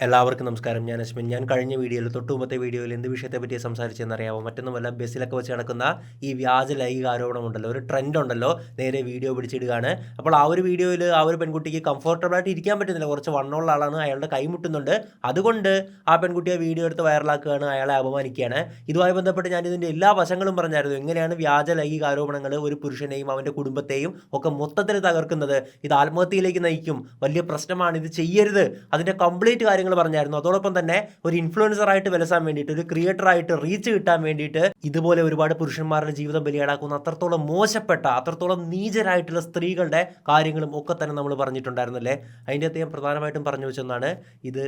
എല്ലാവർക്കും നമസ്കാരം. ഞാൻ അശ്വിൻ. ഞാൻ കഴിഞ്ഞ വീഡിയോയിൽ തൊട്ടുമുമ്പത്തെ വീഡിയോയിൽ എന്ത് വിഷയത്തെപ്പറ്റി സംസാരിച്ചെന്നറിയാമോ? മറ്റൊന്നുമല്ല, ബസ്സിലൊക്കെ വെച്ച് നടക്കുന്ന ഈ വ്യാജ ലൈംഗിക ആരോപണം ഉണ്ടല്ലോ, ഒരു ട്രെൻഡ് ഉണ്ടല്ലോ, നേരെ വീഡിയോ പിടിച്ചിടുകയാണ്. അപ്പോൾ ആ ഒരു വീഡിയോയിൽ ആ ഒരു പെൺകുട്ടിക്ക് കംഫർട്ടബിളായിട്ട് ഇരിക്കാൻ പറ്റുന്നില്ല, കുറച്ച് വണ്ണമുള്ള ആളാണ്, അയാളുടെ കൈ മുട്ടുന്നുണ്ട്. അതുകൊണ്ട് ആ പെൺകുട്ടിയെ വീഡിയോ എടുത്ത് വൈറലാക്കുകയാണ്, അയാളെ അപമാനിക്കുകയാണ്. ഇതുമായി ബന്ധപ്പെട്ട് ഞാൻ ഇതിൻ്റെ എല്ലാ വശങ്ങളും പറഞ്ഞായിരുന്നു. എങ്ങനെയാണ് വ്യാജ ലൈംഗിക ആരോപണങ്ങൾ ഒരു പുരുഷനെയും അവൻ്റെ കുടുംബത്തെയും ഒക്കെ മൊത്തത്തിൽ തകർക്കുന്നത്, ഇത് ആത്മഹത്യയിലേക്ക് നയിക്കും, വലിയ പ്രശ്നമാണ്, ഇത് ചെയ്യരുത്, അതിൻ്റെ കംപ്ലീറ്റ് കാര്യങ്ങൾ പറഞ്ഞായിരുന്നു. അതോടൊപ്പം തന്നെ ഒരു ഇൻഫ്ലുവൻസറായിട്ട് വിലസാൻ വേണ്ടിയിട്ട്, ഒരു ക്രിയേറ്ററായിട്ട് റീച്ച് കിട്ടാൻ വേണ്ടിയിട്ട് ഇതുപോലെ ഒരുപാട് പുരുഷന്മാരുടെ ജീവിതം ബലിയാടാക്കുന്ന അത്രത്തോളം മോശപ്പെട്ട, അത്രത്തോളം നീചരായിട്ടുള്ള സ്ത്രീകളുടെ കാര്യങ്ങളും ഒക്കെ തന്നെ നമ്മൾ പറഞ്ഞിട്ടുണ്ടായിരുന്നല്ലേ. അതിൻ്റെ അകത്ത് ഞാൻ പ്രധാനമായിട്ടും പറഞ്ഞു വെച്ചെന്നാണ്, ഇത്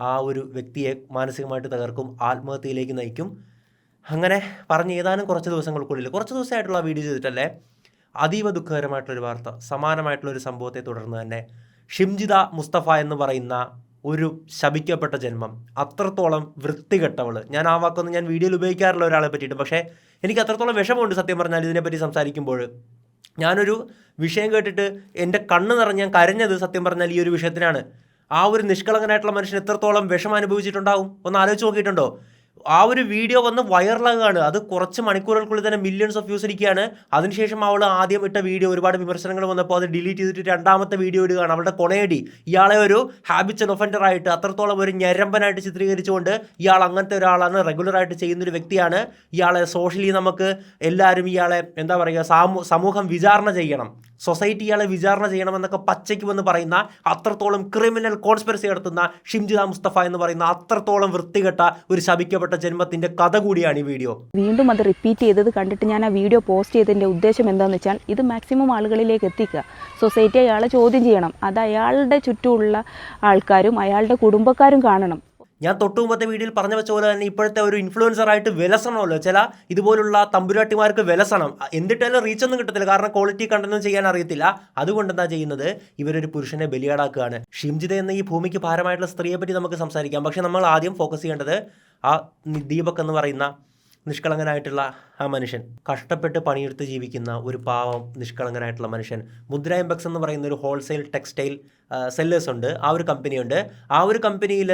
ആ ഒരു വ്യക്തിയെ മാനസികമായിട്ട് തകർക്കും, ആത്മഹത്യയിലേക്ക് നയിക്കും. അങ്ങനെ പറഞ്ഞ് ഏതാനും കുറച്ച് ദിവസങ്ങൾക്കുള്ളിൽ, കുറച്ച് ദിവസമായിട്ടുള്ള വീഡിയോ ചെയ്തിട്ടല്ലേ, അതീവ ദുഃഖകരമായിട്ടുള്ളൊരു വാർത്ത, സമാനമായിട്ടുള്ളൊരു സംഭവത്തെ തുടർന്ന് തന്നെ ഷിംജിത മുസ്തഫ എന്ന് പറയുന്ന ഒരു ശപിക്കപ്പെട്ട ജന്മം, അത്രത്തോളം വൃത്തികെട്ടവൾ, ഞാൻ ആ വാക്കൊന്നും ഞാൻ വീഡിയോയിൽ ഉപയോഗിക്കാറില്ല ഒരാളെ പറ്റിയിട്ട്, പക്ഷേ എനിക്ക് അത്രത്തോളം വിഷമമുണ്ട് സത്യം പറഞ്ഞാൽ ഇതിനെപ്പറ്റി സംസാരിക്കുമ്പോൾ. ഞാനൊരു വിഷയം കേട്ടിട്ട് എൻ്റെ കണ്ണ് നിറഞ്ഞ് ഞാൻ കരഞ്ഞത് സത്യം പറഞ്ഞാൽ ഈ ഒരു വിഷയത്തിനാണ്. ആ ഒരു നിഷ്കളങ്കനായിട്ടുള്ള മനുഷ്യൻ എത്രത്തോളം വിഷമം അനുഭവിച്ചിട്ടുണ്ടാവും ഒന്ന് ആലോചിച്ച് നോക്കിയിട്ടുണ്ടോ? ആ ഒരു വീഡിയോ വന്ന് വൈറലാകുകയാണ്, അത് കുറച്ച് മണിക്കൂറുകൾക്കുള്ളിൽ തന്നെ മില്യൺസ് ഓഫ് വ്യൂസ് ഇരിക്കുകയാണ്. അതിനുശേഷം അവൾ ആദ്യം ഇട്ട വീഡിയോ ഒരുപാട് വിമർശനങ്ങൾ വന്നപ്പോൾ അത് ഡിലീറ്റ് ചെയ്തിട്ട് രണ്ടാമത്തെ വീഡിയോ ഇടുകയാണ്. അവളുടെ കൊണയടി, ഇയാളെ ഒരു ഹാബിച്വൽ ഒഫൻഡറായിട്ട്, അത്രത്തോളം ഒരു ഞരമ്പനായിട്ട് ചിത്രീകരിച്ചുകൊണ്ട്, ഇയാൾ അങ്ങനത്തെ ഒരാളാണ്, റെഗുലറായിട്ട് ചെയ്യുന്നൊരു വ്യക്തിയാണ്, ഇയാളെ സോഷ്യലി നമുക്ക് എല്ലാവരും ഇയാളെ എന്താ പറയുക, സമൂഹം വിചാരണ ചെയ്യണം, സൊസൈറ്റി ഇയാളെ വിചാരണ ചെയ്യണമെന്നൊക്കെ പച്ചയ്ക്ക് വന്ന് പറയുന്ന, അത്രത്തോളം ക്രിമിനൽ കോൺസ്പിറസി നടത്തുന്ന ഷിംജിത മുസ്തഫ എന്ന് പറയുന്ന അത്രത്തോളം വൃത്തികെട്ട ഒരു ശപിക്കപ്പെട്ട ജന്മത്തിന്റെ കഥ കൂടിയാണ് ഈ വീഡിയോ. വീണ്ടും അത് റിപ്പീറ്റ് ചെയ്തത് കണ്ടിട്ട് ഞാൻ ആ വീഡിയോ പോസ്റ്റ് ചെയ്തതിൻ്റെ ഉദ്ദേശം എന്താണെന്ന് വെച്ചാൽ, ഇത് മാക്സിമം ആളുകളിലേക്ക് എത്തിക്കുക, സൊസൈറ്റി അയാളെ ചോദ്യം ചെയ്യണം, അത് അയാളുടെ ചുറ്റുമുള്ള ആൾക്കാരും അയാളുടെ കുടുംബക്കാരും കാണണം. ഞാൻ തൊട്ടുമുമ്പത്തെ വീഡിയോയിൽ പറഞ്ഞു വെച്ച പോലെ തന്നെ ഇപ്പോഴത്തെ ഒരു ഇൻഫ്ലുവൻസറായിട്ട് വിലസണമല്ലോ, ചില ഇതുപോലുള്ള തമ്പുരാട്ടിമാർക്ക് വിലസണം, എന്നിട്ടാലും റീച്ചൊന്നും കിട്ടത്തില്ല, കാരണം ക്വാളിറ്റി കണ്ടൊന്നും ചെയ്യാൻ അറിയത്തില്ല. അതുകൊണ്ട് എന്താ ചെയ്യുന്നത്, ഇവരൊരു പുരുഷനെ ബലിയാടാക്കുകയാണ്. ഷിംജിത എന്ന ഈ ഭൂമിക്ക് ഭാരമായിട്ടുള്ള സ്ത്രീയെ പറ്റി നമുക്ക് സംസാരിക്കാം, പക്ഷേ നമ്മൾ ആദ്യം ഫോക്കസ് ചെയ്യേണ്ടത് ആ ദീപക് എന്ന് പറയുന്ന നിഷ്കളങ്കനായിട്ടുള്ള ആ മനുഷ്യൻ, കഷ്ടപ്പെട്ട് പണിയെടുത്ത് ജീവിക്കുന്ന ഒരു പാവം നിഷ്കളങ്കനായിട്ടുള്ള മനുഷ്യൻ. മുദ്ര എംബക്സ് എന്ന് പറയുന്ന ഒരു ഹോൾസെയിൽ ടെക്സ്റ്റൈൽ സെല്ലേഴ്സ് ഉണ്ട്, ആ ഒരു കമ്പനിയുണ്ട്. ആ ഒരു കമ്പനിയിൽ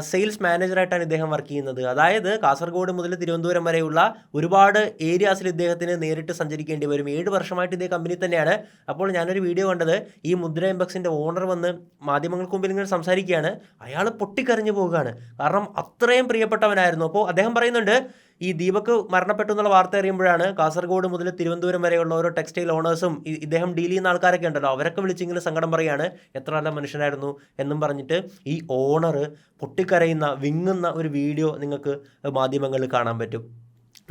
സെയിൽസ് മാനേജറായിട്ടാണ് ഇദ്ദേഹം വർക്ക് ചെയ്യുന്നത്. അതായത് കാസർഗോഡ് മുതൽ തിരുവനന്തപുരം വരെയുള്ള ഒരുപാട് ഏരിയാസിൽ ഇദ്ദേഹത്തിന് നേരിട്ട് സഞ്ചരിക്കേണ്ടി വരും. 7 വർഷമായിട്ട് ഇതേ കമ്പനി തന്നെയാണ്. അപ്പോൾ ഞാനൊരു വീഡിയോ കണ്ടത്, ഈ മുദ്ര എംബക്സിൻ്റെ ഓണർ വന്ന് മാധ്യമങ്ങൾക്ക് മുമ്പിൽ ഇങ്ങനെ സംസാരിക്കുകയാണ്. അയാൾ പൊട്ടിക്കരഞ്ഞു പോവുകയാണ്, കാരണം അത്രയും പ്രിയപ്പെട്ടവനായിരുന്നു. അപ്പോൾ അദ്ദേഹം പറയുന്നുണ്ട്, ഈ ദീപക് മരണപ്പെട്ടു എന്നുള്ള വാർത്ത അറിയുമ്പോഴാണ് കാസർഗോഡ് മുതൽ തിരുവനന്തപുരം വരെയുള്ള ഓരോ ടെക്സ്റ്റൈൽ ഓണേഴ്സും ഇദ്ദേഹം ഡീൽ ചെയ്യുന്ന ആൾക്കാരൊക്കെ ഉണ്ടല്ലോ, അവരൊക്കെ വിളിച്ചിങ്ങനെ സങ്കടം പറയുകയാണ്, എത്ര നല്ല മനുഷ്യനായിരുന്നു എന്നും പറഞ്ഞിട്ട്. ഈ ഓണർ പൊട്ടിക്കരയുന്ന, വിങ്ങുന്ന ഒരു വീഡിയോ നിങ്ങൾക്ക് മാധ്യമങ്ങളിൽ കാണാൻ പറ്റും.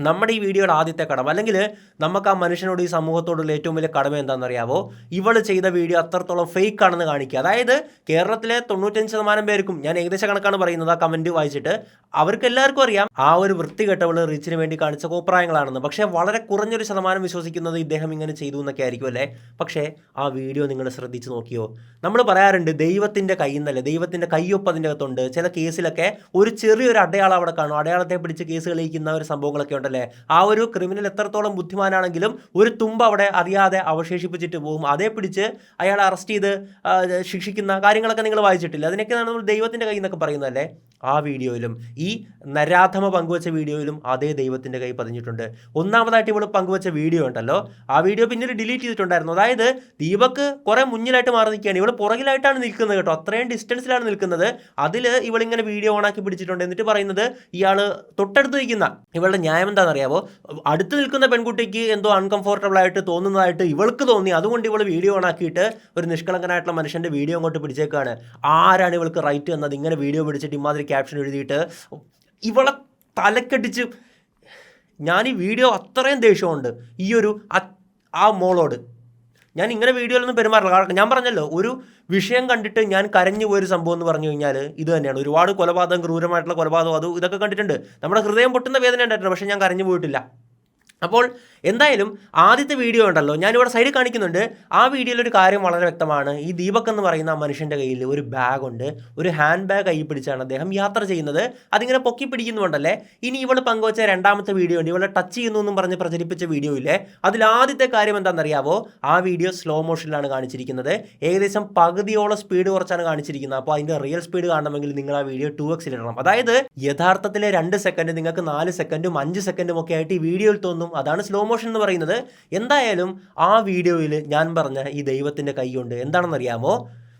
നമ്മുടെ ഈ വീഡിയോയുടെ ആദ്യത്തെ കടമ, അല്ലെങ്കിൽ നമുക്ക് ആ മനുഷ്യനോട്, ഈ സമൂഹത്തോടുള്ള ഏറ്റവും വലിയ കടമ എന്താണെന്നറിയാവോ, ഇവൾ ചെയ്ത വീഡിയോ അത്രത്തോളം ഫേക്ക് ആണെന്ന് കാണിക്കുക. അതായത് കേരളത്തിലെ 95% പേർക്കും, ഞാൻ ഏകദേശ കണക്കാണ് പറയുന്നത് ആ കമൻറ്റ് വായിച്ചിട്ട്, അവർക്ക് എല്ലാവർക്കും അറിയാം ആ ഒരു വൃത്തികെട്ടവൾ റീച്ചിന് വേണ്ടി കാണിച്ച കോപ്രായങ്ങളാണെന്ന്. പക്ഷേ വളരെ കുറഞ്ഞൊരു ശതമാനം വിശ്വസിക്കുന്നത് ഇദ്ദേഹം ഇങ്ങനെ ചെയ്തു എന്നൊക്കെ ആയിരിക്കും അല്ലേ. പക്ഷേ ആ വീഡിയോ നിങ്ങൾ ശ്രദ്ധിച്ച് നോക്കിയോ? നമ്മൾ പറയാറുണ്ട് ദൈവത്തിൻ്റെ കൈ എന്നല്ലേ, ദൈവത്തിൻ്റെ കയ്യൊപ്പ് അതിൻ്റെ അകത്തുണ്ട്. ചില കേസിലൊക്കെ ഒരു ചെറിയൊരു അടയാളം അവിടെ കാണും, അടയാളത്തെ പിടിച്ച് കേസ് തെളിയിക്കുന്ന ഒരു സംഭവങ്ങളൊക്കെ ഉണ്ടല്ലേ. ആ ഒരു ക്രിമിനൽ എത്രത്തോളം ബുദ്ധിമാനാണെങ്കിലും ഒരു തുമ്പ് അവിടെ അറിയാതെ അവശേഷിപ്പിച്ചിട്ട് പോകും, അതേ പിടിച്ച് അയാളെ അറസ്റ്റ് ചെയ്ത് ശിക്ഷിക്കുന്ന കാര്യങ്ങളൊക്കെ നിങ്ങൾ വായിച്ചിട്ടില്ല. അതിനൊക്കെയാണ് നമ്മൾ ദൈവത്തിൻ്റെ കൈ എന്നൊക്കെ പറയുന്നതല്ലേ. ആ വീഡിയോയിലും, ഈ നരാധമ പങ്കുവച്ച വീഡിയോയിലും അതേ ദൈവത്തിൻ്റെ കൈ പതിഞ്ഞിട്ടുണ്ട്. ഒന്നാമതായിട്ട് ഇവൾ പങ്കുവച്ച വീഡിയോ ഉണ്ടല്ലോ, ആ വീഡിയോ പിന്നീട് ഡിലീറ്റ് ചെയ്തിട്ടുണ്ടായിരുന്നു. അതായത് ദീപക് കുറേ മുന്നിലായിട്ട് മാറി നിൽക്കുകയാണ്, ഇവൾ പുറകിലായിട്ടാണ് നിൽക്കുന്നത് കേട്ടോ, അത്രയും ഡിസ്റ്റൻസിലാണ് നിൽക്കുന്നത്. അതിൽ ഇവളിങ്ങനെ വീഡിയോ ഓണാക്കി പിടിച്ചിട്ടുണ്ട്. എന്നിട്ട് പറയുന്നത് ഇയാൾ തൊട്ടടുത്ത് നിൽക്കുന്ന, ഇവളുടെ ന്യായം എന്താണെന്നറിയാവോ, അടുത്ത് നിൽക്കുന്ന പെൺകുട്ടിക്ക് എന്തോ അൺകംഫോർട്ടബിൾ ആയിട്ട് തോന്നുന്നതായിട്ട് ഇവൾക്ക് തോന്നി, അതുകൊണ്ട് ഇവൾ വീഡിയോ ഓണാക്കിയിട്ട് ഒരു നിഷ്കളങ്കനായിട്ടുള്ള മനുഷ്യൻ്റെ വീഡിയോ അങ്ങോട്ട് പിടിച്ചേക്കാണ്. ആരാണ് ഇവൾക്ക് റൈറ്റ് എന്നത്, ഇങ്ങനെ വീഡിയോ പിടിച്ചിട്ട് ഇമാതിരി ക്യാപ്ഷൻ എഴുതിയിട്ട് ഇവളെ തലക്കടിച്ച്. ഞാൻ ഈ വീഡിയോ അത്രയും ദേഷ്യമുണ്ട് ഈ ഒരു ആ മോളോട്. ഞാൻ ഇങ്ങനെ വീഡിയോയിലൊന്നും പെരുമാറില്ല, കാരണം ഞാൻ പറഞ്ഞല്ലോ, ഒരു വിഷയം കണ്ടിട്ട് ഞാൻ കരഞ്ഞു പോയൊരു സംഭവം എന്ന് പറഞ്ഞു കഴിഞ്ഞാൽ ഇത് തന്നെയാണ്. ഒരുപാട് കൊലപാതകം, ക്രൂരമായിട്ടുള്ള കൊലപാതകം, ഇതൊക്കെ കണ്ടിട്ടുണ്ട്, നമ്മുടെ ഹൃദയം പൊട്ടുന്ന വേദന ഉണ്ടായിട്ടുണ്ട്, പക്ഷേ ഞാൻ കരഞ്ഞു പോയിട്ടില്ല. അപ്പോൾ എന്തായാലും ആദ്യത്തെ വീഡിയോ ഉണ്ടല്ലോ, ഞാനിവിടെ സൈഡിൽ കാണിക്കുന്നുണ്ട്. ആ വീഡിയോയിൽ ഒരു കാര്യം വളരെ വ്യക്തമാണ്. ഈ ദീപക് എന്ന് പറയുന്ന ആ മനുഷ്യൻ്റെ കയ്യിൽ ഒരു ബാഗുണ്ട്, ഒരു ഹാൻഡ് ബാഗ് കൈ പിടിച്ചാണ് അദ്ദേഹം യാത്ര ചെയ്യുന്നത്. അതിങ്ങനെ പൊക്കി പിടിക്കുന്നുണ്ടല്ലേ. ഇനി ഇവൾ പങ്കുവച്ച രണ്ടാമത്തെ വീഡിയോ ഉണ്ട്, ഇവളെ ടച്ച് ചെയ്യുന്നു എന്നും പറഞ്ഞ് പ്രചരിപ്പിച്ച വീഡിയോ ഇല്ലേ, അതിൽ ആദ്യത്തെ കാര്യം എന്താണെന്നറിയാവോ? ആ വീഡിയോ സ്ലോ മോഷനിലാണ് കാണിച്ചിരിക്കുന്നത്. ഏകദേശം പകുതിയോളം സ്പീഡ് കുറച്ചാണ് കാണിച്ചിരിക്കുന്നത്. അപ്പോൾ അതിൻ്റെ റിയൽ സ്പീഡ് കാണണമെങ്കിൽ നിങ്ങൾ ആ വീഡിയോ 2x ഇടണം. അതായത് യഥാർത്ഥത്തിലെ 2 സെക്കൻഡ് നിങ്ങൾക്ക് 4 സെക്കൻഡും 5 സെക്കൻഡും ഒക്കെ ആയിട്ട് ഈ വീഡിയോയിൽ തോന്നും. അതാണ് സ്ലോ മോഷൻ എന്ന് പറയുന്നത്. എന്തായാലും ആ വീഡിയോയിൽ ഞാൻ പറഞ്ഞ ഈ ദൈവത്തിൻ്റെ കൈയുണ്ട്. എന്താണെന്നറിയാമോ?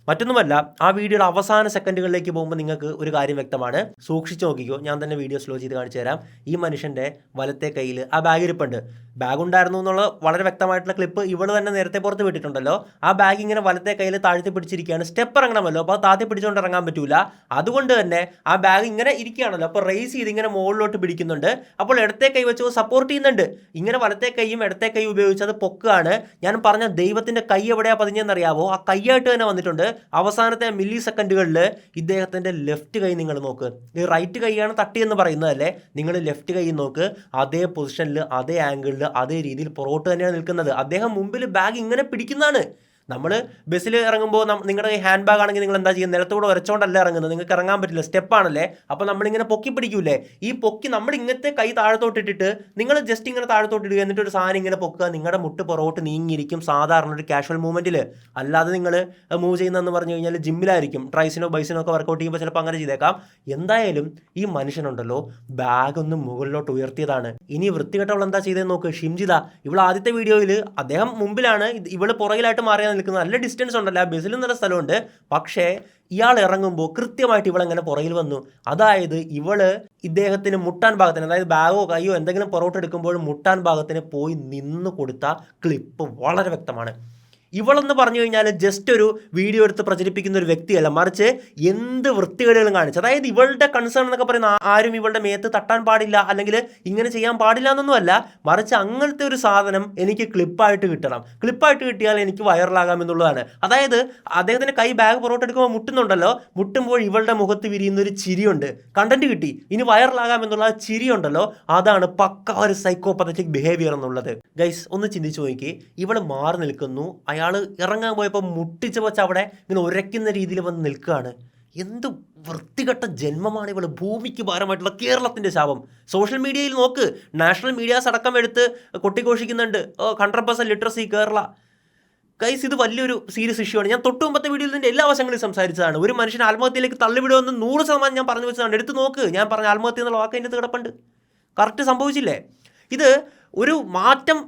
മറ്റൊന്നുമല്ല, ആ വീഡിയോയുടെ അവസാന സെക്കൻഡുകളിലേക്ക് പോകുമ്പോൾ നിങ്ങൾക്ക് ഒരു കാര്യം വ്യക്തമാണ്. സൂക്ഷിച്ച് നോക്കിക്കോ, ഞാൻ തന്നെ വീഡിയോ സ്ലോ ചെയ്ത് കാണിച്ചു തരാം. ഈ മനുഷ്യൻ്റെ വലത്തെ കയ്യിൽ ആ ബാഗ് ഇരിപ്പുണ്ട്. ബാഗ് ഉണ്ടായിരുന്നു എന്നുള്ള വളരെ വ്യക്തമായിട്ടുള്ള ക്ലിപ്പ് ഇവൾ തന്നെ നേരത്തെ പുറത്ത് വിട്ടിട്ടുണ്ടല്ലോ. ആ ബാഗ് ഇങ്ങനെ വലത്തെ കയ്യിൽ താഴ്ത്തി പിടിച്ചിരിക്കുകയാണ്. സ്റ്റെപ്പ് ഇറങ്ങണമല്ലോ, അപ്പോൾ താഴ്ത്തി പിടിച്ചുകൊണ്ട് ഇറങ്ങാൻ പറ്റൂല. അതുകൊണ്ട് തന്നെ ആ ബാഗ് ഇങ്ങനെ ഇരിക്കുകയാണല്ലോ, അപ്പോൾ റേസ് ചെയ്ത് ഇങ്ങനെ മുകളിലോട്ട് പിടിക്കുന്നുണ്ട്. അപ്പോൾ ഇടത്തെ കൈ വെച്ച് സപ്പോർട്ട് ചെയ്യുന്നുണ്ട്. ഇങ്ങനെ വലത്തെ കൈയും ഇടത്തെ കൈ ഉപയോഗിച്ച് അത് പൊക്കുകയാണ്. ഞാൻ പറഞ്ഞ ദൈവത്തിൻ്റെ കൈ എവിടെയാണ് പതിഞ്ഞെന്നറിയാവോ? ആ കൈയായിട്ട് തന്നെ വന്നിട്ടുണ്ട്. അവസാനത്തെ മില്ലി സെക്കൻഡുകളിൽ ഇദ്ദേഹത്തിൻ്റെ ലെഫ്റ്റ് കൈ നിങ്ങൾ നോക്ക്. ഈ റൈറ്റ് കൈയാണ് തട്ടിയെന്ന് പറയുന്നതല്ലേ, നിങ്ങൾ ലെഫ്റ്റ് കൈ നോക്ക്. അതേ പൊസിഷനിൽ, അതേ ആംഗിളിൽ, അതേ രീതിയിൽ പുറകോട്ട് തന്നെയാണ് നിൽക്കുന്നത്. അദ്ദേഹം മുമ്പിൽ ബാഗ് ഇങ്ങനെ പിടിക്കുന്നതാണ്. നമ്മൾ ബസ്സിൽ ഇറങ്ങുമ്പോൾ നിങ്ങളുടെ ഹാൻഡ് ബാഗ് ആണെങ്കിൽ നിങ്ങൾ എന്താ ചെയ്യുന്നത്? നിലത്തൂടെ ഉരച്ചോണ്ടല്ല ഇറങ്ങുന്നത്, നിങ്ങൾക്ക് ഇറങ്ങാൻ പറ്റില്ല, സ്റ്റെപ്പാണല്ലേ. അപ്പോൾ നമ്മളിങ്ങനെ പൊക്കി പിടിക്കൂലേ, ഈ പൊക്കി നമ്മൾ ഇങ്ങനത്തെ കൈ താഴത്തോട്ടിട്ടിട്ട് നിങ്ങൾ ജസ്റ്റ് ഇങ്ങനെ താഴത്തോട്ടിടുക, എന്നിട്ട് ഒരു സാധനം ഇങ്ങനെ പൊക്കുക, നിങ്ങളുടെ മുട്ട് പുറകോട്ട് നീങ്ങിയിരിക്കും സാധാരണ ഒരു കാഷ്വൽ മൂവ്മെൻറ്റിൽ. അല്ലാതെ നിങ്ങൾ മൂവ് ചെയ്യുന്നതെന്ന് പറഞ്ഞു കഴിഞ്ഞാൽ ജിമ്മിലായിരിക്കും, ട്രൈസിനോ ബൈസിനോ ഒക്കെ വർക്കൗട്ട് ചെയ്യുമ്പോൾ ചിലപ്പോൾ അങ്ങനെ ചെയ്തേക്കാം. എന്തായാലും ഈ മനുഷ്യനുണ്ടല്ലോ ബാഗ് ഒന്ന് മുകളിലോട്ട് ഉയർത്തിയതാണ്. ഇനി വൃത്തികെട്ടവൾ എന്താ ചെയ്തതെന്ന് നോക്ക്. ഷിംജിത, ഇവൾ ആദ്യത്തെ വീഡിയോയിൽ അദ്ദേഹം മുമ്പിലാണ്, ഇവൾ പുറകിലായിട്ട് മാറിയാണ് നിൽക്കുന്നത്. നല്ല ഡിസ്റ്റൻസ് ഉണ്ടല്ലോ, ബസ്സിൽ നല്ല സ്ഥലമുണ്ട്. പക്ഷേ ഇയാൾ ഇറങ്ങുമ്പോൾ കൃത്യമായിട്ട് ഇവളെങ്ങനെ പുറകിൽ വന്നു. അതായത് ഇവള് ഇദ്ദേഹത്തിന് മുട്ടാൻ ഭാഗത്തിന്, അതായത് ബാഗോ കൈയോ എന്തെങ്കിലും പുറകോട്ട് എടുക്കുമ്പോഴും മുട്ടാൻ ഭാഗത്തിന് പോയി നിന്ന് കൊടുത്ത ക്ലിപ്പ് വളരെ വ്യക്തമാണ്. ഇവളെന്ന് പറഞ്ഞു കഴിഞ്ഞാൽ ജസ്റ്റ് ഒരു വീഡിയോ എടുത്ത് പ്രചരിപ്പിക്കുന്ന ഒരു വ്യക്തിയല്ല, മറിച്ച് എന്ത് വൃത്തികേടുകളും കാണിച്ചു. അതായത് ഇവളുടെ കൺസേൺ എന്നൊക്കെ പറയുന്ന ആരും ഇവളുടെ മേത്ത് തട്ടാൻ പാടില്ല, അല്ലെങ്കിൽ ഇങ്ങനെ ചെയ്യാൻ പാടില്ല എന്നൊന്നുമല്ല, മറിച്ച് അങ്ങനത്തെ ഒരു സാധനം എനിക്ക് ക്ലിപ്പായിട്ട് കിട്ടണം, ക്ലിപ്പായിട്ട് കിട്ടിയാൽ എനിക്ക് വൈറലാകാം എന്നുള്ളതാണ്. അതായത് അദ്ദേഹത്തിൻ്റെ കൈ ബാഗ് പുറകോട്ട് എടുക്കുമ്പോൾ മുട്ടുന്നുണ്ടല്ലോ, മുട്ടുമ്പോൾ ഇവളുടെ മുഖത്ത് വിരിയുന്ന ഒരു ചിരിയുണ്ട്. കണ്ടന്റ് കിട്ടി, ഇനി വൈറലാകാം എന്നുള്ള ആ ചിരിയുണ്ടല്ലോ, അതാണ് പക്ക ഒരു സൈക്കോപത്തറ്റിക് ബിഹേവിയർ എന്നുള്ളത്. ഗൈസ് ഒന്ന് ചിന്തിച്ചു നോക്കി. ഇവൾ മാറി നിൽക്കുന്നു, അയാൾ ഇറങ്ങാൻ പോയപ്പോൾ മുട്ടിച്ച് വെച്ച് അവിടെ ഇങ്ങനെ ഉരയ്ക്കുന്ന രീതിയിൽ വന്ന് നിൽക്കുകയാണ്. എന്ത് വൃത്തികെട്ട ജന്മമാണ് ഇവൾ, ഭൂമിക്ക് ഭാരമായിട്ടുള്ള കേരളത്തിൻ്റെ ശാപം. സോഷ്യൽ മീഡിയയിൽ നോക്ക്, നാഷണൽ മീഡിയാസ് അടക്കം എടുത്ത് കൊട്ടിഘോഷിക്കുന്നുണ്ട് 100% ലിറ്ററസി കേരള. ഗൈസ് ഇത് വലിയൊരു സീരിയസ് ഇഷ്യൂ ആണ്. ഞാൻ തൊട്ട് മുമ്പത്തെ വീഡിയോയിൽ ഇതിൻ്റെ എല്ലാ വശങ്ങളും സംസാരിച്ചതാണ്. ഒരു മനുഷ്യൻ ആത്മഹത്യയിലേക്ക് തള്ളിവിടുമെന്ന് 100% ഞാൻ പറഞ്ഞു വെച്ചതാണ്. എടുത്ത് നോക്ക്, ഞാൻ പറഞ്ഞ ആത്മഹത്യ എന്നുള്ള വാക്ക് അതിൻ്റെ കിടപ്പുണ്ട്. കറക്റ്റ് സംഭവിച്ചില്ലേ? ഇത് ഒരു മാറ്റം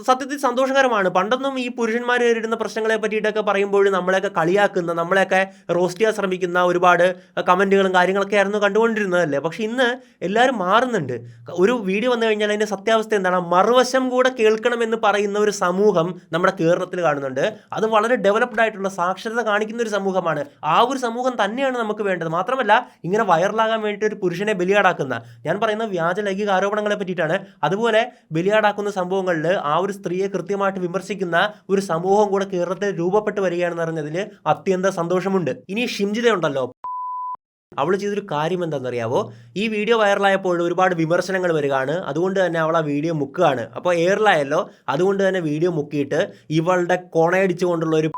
സത്യത്തിൽ സന്തോഷകരമാണ്. പണ്ടൊന്നും ഈ പുരുഷന്മാർ നേരിടുന്ന പ്രശ്നങ്ങളെ പറ്റിയിട്ടൊക്കെ പറയുമ്പോൾ നമ്മളെയൊക്കെ കളിയാക്കുന്ന, നമ്മളെയൊക്കെ റോസ്റ്റ് ചെയ്യാൻ ശ്രമിക്കുന്ന ഒരുപാട് കമൻറ്റുകളും കാര്യങ്ങളൊക്കെ ആയിരുന്നു കണ്ടുകൊണ്ടിരുന്നതല്ലേ. പക്ഷേ ഇന്ന് എല്ലാവരും മാറുന്നുണ്ട്. ഒരു വീഡിയോ വന്നു കഴിഞ്ഞാൽ അതിൻ്റെ സത്യാവസ്ഥ എന്താണ്, മറുവശം കൂടെ കേൾക്കണമെന്ന് പറയുന്ന ഒരു സമൂഹം നമ്മുടെ കേരളത്തിൽ കാണുന്നുണ്ട്. അത് വളരെ ഡെവലപ്ഡ് ആയിട്ടുള്ള സാക്ഷരത കാണിക്കുന്ന ഒരു സമൂഹമാണ്. ആ ഒരു സമൂഹം തന്നെയാണ് നമുക്ക് വേണ്ടത്. മാത്രമല്ല ഇങ്ങനെ വൈറലാകാൻ വേണ്ടിയിട്ട് ഒരു പുരുഷനെ ബലിയാടാക്കുന്ന, ഞാൻ പറയുന്ന വ്യാജ ലൈംഗിക ആരോപണങ്ങളെ പറ്റിയിട്ടാണ്. അതുപോലെ ബലിയാടാക്കുന്ന സംഭവങ്ങളിൽ ആ ഒരു സ്ത്രീയെ കൃത്യമായിട്ട് വിമർശിക്കുന്ന ഒരു സമൂഹം കൂടെ കേരളത്തിൽ രൂപപ്പെട്ട് വരികയാണെന്ന് അറിഞ്ഞതിൽ അത്യന്തം സന്തോഷമുണ്ട്. ഇനി ഷിംജിത ഉണ്ടല്ലോ, അവൾ ചെയ്തൊരു കാര്യം എന്താണെന്നറിയാവോ? ഈ വീഡിയോ വൈറലായപ്പോൾ ഒരുപാട് വിമർശനങ്ങൾ വരികയാണ്. അതുകൊണ്ട് തന്നെ അവൾ ആ വീഡിയോ മുക്കുകയാണ്. അപ്പോൾ എയറിലായല്ലോ, അതുകൊണ്ട് തന്നെ വീഡിയോ മുക്കിയിട്ട് ഇവളുടെ കൊണയടിച്ചുകൊണ്ടുള്ള ഒരു